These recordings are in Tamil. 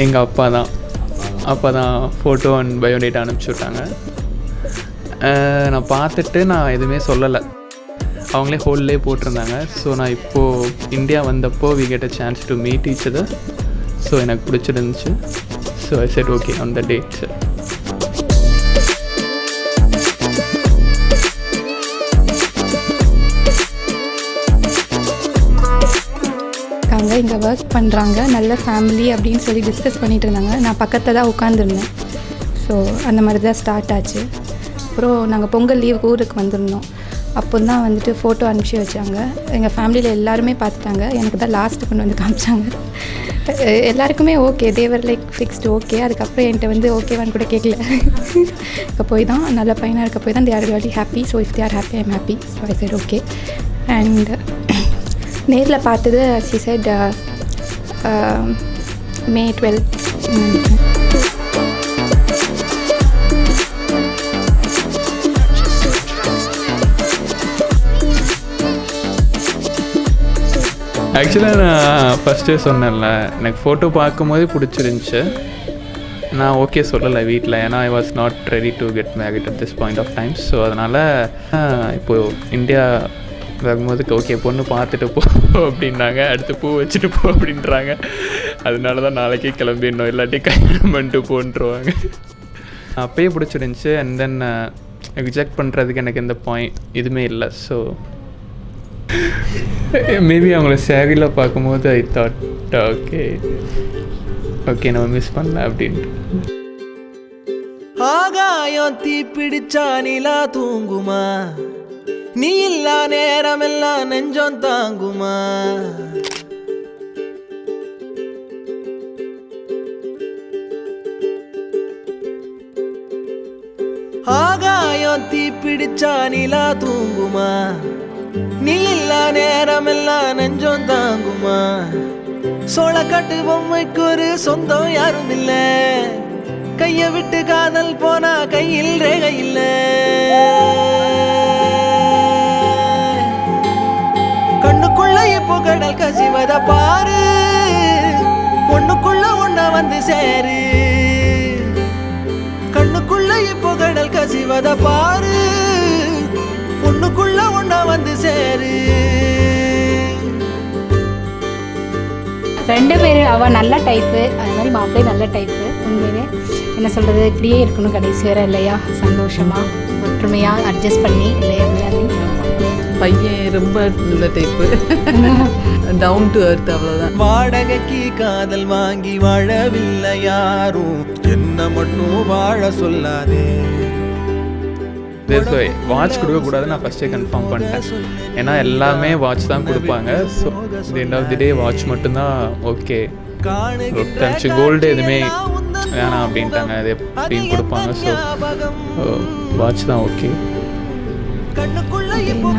எங்கள் அப்பா தான் ஃபோட்டோ அண்ட் பயோடேட்டா அனுப்பிச்சி விட்டாங்க. நான் பார்த்துட்டு நான் எதுவுமே சொல்லலை, அவங்களே ஹோல்லே போட்டிருந்தாங்க. ஸோ நான் இப்போது இந்தியா வந்தப்போ we get a chance to meet each other. So எனக்கு பிடிச்சிருந்துச்சு. So I said okay on the date. இங்கே ஒர்க் பண்ணுறாங்க, நல்ல ஃபேமிலி அப்படின்னு சொல்லி டிஸ்கஸ் பண்ணிகிட்டு இருந்தாங்க. நான் பக்கத்தில் தான் உட்காந்துருந்தேன். ஸோ அந்த மாதிரி தான் ஸ்டார்ட் ஆச்சு. அப்புறம் நாங்கள் பொங்கல் லீவுக்கு ஊருக்கு வந்திருந்தோம். அப்போ தான் வந்துட்டு ஃபோட்டோ அனுப்பிச்சி வச்சாங்க. எங்கள் ஃபேமிலியில் எல்லாருமே பார்த்துட்டாங்க. எனக்கு தான் லாஸ்ட்டு கொண்டு வந்து காமிச்சாங்க. எல்லாருக்குமே ஓகே, தேவர் லைக் ஃபிக்ஸ்டு ஓகே. அதுக்கப்புறம் என்கிட்ட வந்து ஓகேவான்னு கூட கேட்கல. இப்போ போய் தான் நல்ல பையனாக இருக்க போய் தான் they are really happy. So if they are happy I am happy. So I said okay. And நேரில் பார்த்தது she said May 12. ஆக்சுவலாக நான் ஃபஸ்ட்டே சொன்னேன்ல, எனக்கு ஃபோட்டோ பார்க்கும்போது பிடிச்சிருந்துச்சு. நான் ஓகே சொல்லலை வீட்டில், ஏன்னா I was not ready to get married at this point of time. So அதனால் இப்போது இந்தியா வரும்போது ஓகே பொண்ணு பார்த்துட்டு போ அப்படின்னாங்க. அடுத்து பூ வச்சுட்டு போ அப்படின்றாங்க. அதனால தான் நாளைக்கே கிளம்பிடணும், இல்லாட்டி கல்யாணம் பண்ணிட்டு போன்ட்டுருவாங்க. அப்பயே பிடிச்சிருந்துச்சி. அண்ட் தென் ரிஜெக்ட் பண்ணுறதுக்கு எனக்கு எந்த பாயிண்ட் எதுவுமே இல்லை. ஸோ மேபி அவங்கள சேரியில் பார்க்கும்போது ஐ தாட் ஓகே நம்ம மிஸ் பண்ணல அப்படின்ட்டு. ஆகாயம் தீ பிடிச்சா நிலா தூங்குமா, நீ இல்லா நேரமெல்லாம் நெஞ்சம் தாங்குமா. ஆகாயம் தீ பிடிச்சா நிலா தூங்குமா, நீ இல்லா நேரமெல்லாம் நெஞ்சம் தாங்குமா. சோளக்காட்டு பொம்மைக்கு ஒரு சொந்தம் யாரும் இல்ல, கைய விட்டு காதல் போனா கையில் ரேகை இல்ல. கண்ணுக்குள்ள இப்போ கடல் கசிவத பாரு, ஒண்ணுக்குள்ள ஒண்ணா வந்து சேரு. கண்ணுக்குள்ள இப்போ கடல் கசிவத பாரு, ஒண்ணுக்குள்ள ஒண்ணா வந்து சேரு. ரெண்டு பேர் அவ நல்ல டைப்பு, அது மாதிரி மாப்பிள்ளை நல்ல டைப்பு. உண்மையிலே என்ன சொல்கிறது, இப்படியே இருக்கணும் கடைசி வரை இல்லையா, சந்தோஷமாக ஒற்றுமையாக அட்ஜஸ்ட் பண்ணி இல்லையா. பையன் ரொம்ப நல்ல டைப்பு, டவுன் டு எர்த், அவ்வளோதான். வாடகைக்கு காதல் வாங்கி வாழவில்லை யாரும், என்ன மட்டும் வாழ சொல்லாதே. வாட்ச் கொடுக்கக்கூடாது நான் ஃபஸ்ட்டே கன்ஃபார்ம் பண்ணிட்டேன். ஏன்னா எல்லாமே வாட்ச் தான் கொடுப்பாங்க. So end of the day watch மட்டும்தான் ஓகே. கோல்டு எதுவுமே வேணாம் அப்படின்ட்டாங்க, அது எப்படியும் கொடுப்பாங்க. ஸோ வாட்ச் தான் ஓகே.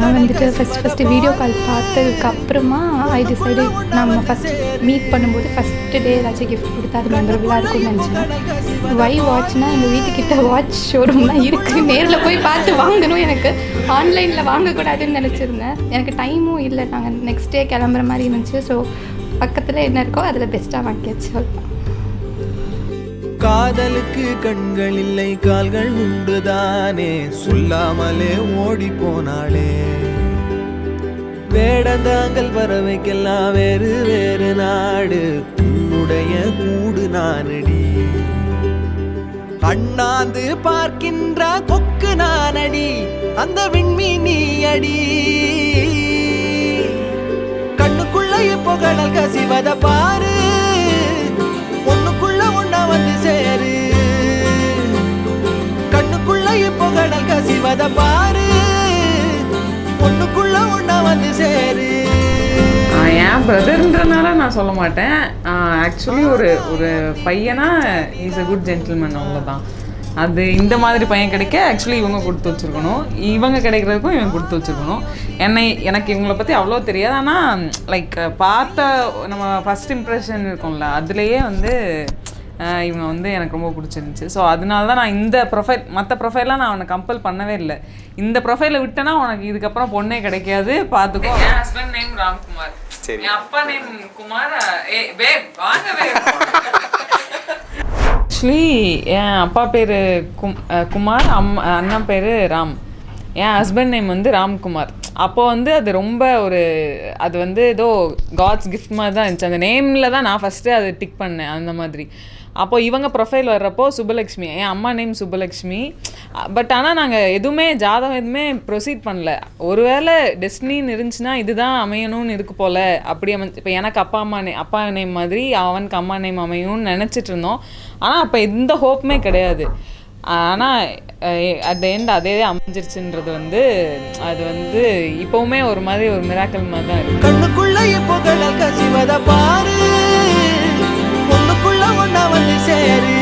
நான் வந்துட்டு ஃபஸ்ட்டு வீடியோ கால் பார்த்ததுக்கப்புறமா ஐ டிசைடு நம்ம ஃபஸ்ட்டு மீட் பண்ணும்போது ஃபஸ்ட்டு டே ஏதாச்சும் கிஃப்ட் கொடுத்தா அது மெமரபுளாக இருக்கும்னு நினச்சேன். வை வாட்ச்னா எங்கள் வீட்டுக்கிட்ட வாட்ச் ஷோரூம்லாம் இருக்குது, நேரில் போய் பார்த்து வாங்கணும். எனக்கு ஆன்லைனில் வாங்கக்கூடாதுன்னு நினச்சிருந்தேன். எனக்கு டைமும் இல்லை, நாங்கள் நெக்ஸ்ட் டே கிளம்புற மாதிரி இருந்துச்சு. ஸோ பக்கத்தில் என்ன இருக்கோ அதில் பெஸ்ட்டாக வாங்கியாச்சு. காதலுக்கு கண்கள் இல்லை கால்கள் உண்டுதானே, சொல்லாமலே ஓடி போனாளே. வேடந்தாங்கள் பறவைக்கெல்லாம் வேறு வேறு நாடு, உன்னுடைய கூடு நானடி. அண்ணாந்து பார்க்கின்ற கொக்கு நானடி, அந்த விண்மீன் நீ அடி. கண்ணுக்குள்ள இப்போ கடல் கசிவத பாரு, ஒண்ணுக்குள்ள ஒண்ணா வந்து சேரு. கண்ணுக்குள்ள இப்போ கடல் கசிவத பாரு, ஒண்ணுக்குள்ள ஒண்ணா வந்து சேரு. என் பிரதர்ன்றனால நான் சொல்ல மாட்டேன். ஆக்சுவலி ஒரு பையனா இஸ் அ குட் ஜென்டில்மேன், அவ்வளோதான். அது இந்த மாதிரி பையன் கிடைக்க ஆக்சுவலி இவங்க கொடுத்து வச்சுருக்கணும், இவங்க கிடைக்கிறதுக்கும் இவங்க கொடுத்து வச்சுருக்கணும். எனக்கு இவங்களை பற்றி அவ்வளோ தெரியாது. ஆனால் லைக் பார்த்த நம்ம ஃபஸ்ட் இம்ப்ரெஷன் இருக்கும்ல, அதுலேயே வந்து இவங்க வந்து எனக்கு ரொம்ப பிடிச்சிருந்துச்சி. ஸோ அதனால தான் நான் இந்த ப்ரொஃபைல், மற்ற ப்ரொஃபைலாம் நான் அவனை கம்பல் பண்ணவே இல்லை. இந்த ப்ரொஃபைலை விட்டேன்னா உனக்கு இதுக்கப்புறம் பொண்ணே கிடைக்காது, பார்த்துக்கோ. என் ஹஸ்பண்ட் நேம் ராம்குமார். சரி. என் அப்பா நேம் குமார். வாங்க ஆக்சுவலி என் அப்பா பேர் குமார், அண்ணா பேர் ராம். என் ஹஸ்பண்ட் நேம் வந்து ராம்குமார். அப்போ வந்து அது ரொம்ப அது வந்து ஏதோ காட்ஸ் கிஃப்ட் மாதிரி தான் இருந்துச்சு. அந்த நேமில் தான் நான் ஃபஸ்ட்டு அது டிக் பண்ணேன் அந்த மாதிரி. அப்போ இவங்க ப்ரொஃபைல் வர்றப்போ சுப்பலக்ஷ்மி, என் அம்மா நேம் சுப்பலக்ஷ்மி. பட் ஆனால் நாங்கள் எதுவுமே ஜாதகம் எதுவுமே ப்ரொசீட் பண்ணல. ஒருவேளை டெஸ்டினின்னு இருந்துச்சுன்னா இதுதான் அமையணும்னு இருக்கு போல் அப்படி இப்போ எனக்கு அப்பா நேம் மாதிரி அவனுக்கு அம்மா நேம் அமையும்னு நினச்சிட்டு இருந்தோம். ஆனால் அப்போ எந்த ஹோப்புமே கிடையாது. ஆனால் அட் த எண்ட் அதே அமைஞ்சிருச்சுன்றது வந்து அது வந்து இப்போவுமே ஒரு மாதிரி ஒரு மிராக்கல் மாதிரி தான் இருக்குது. கண்ணுக்குள்ள இப்போ கடல் கசிவத பாரு, ஒண்ணுக்குள்ள ஒண்ணா வந்து சேரு.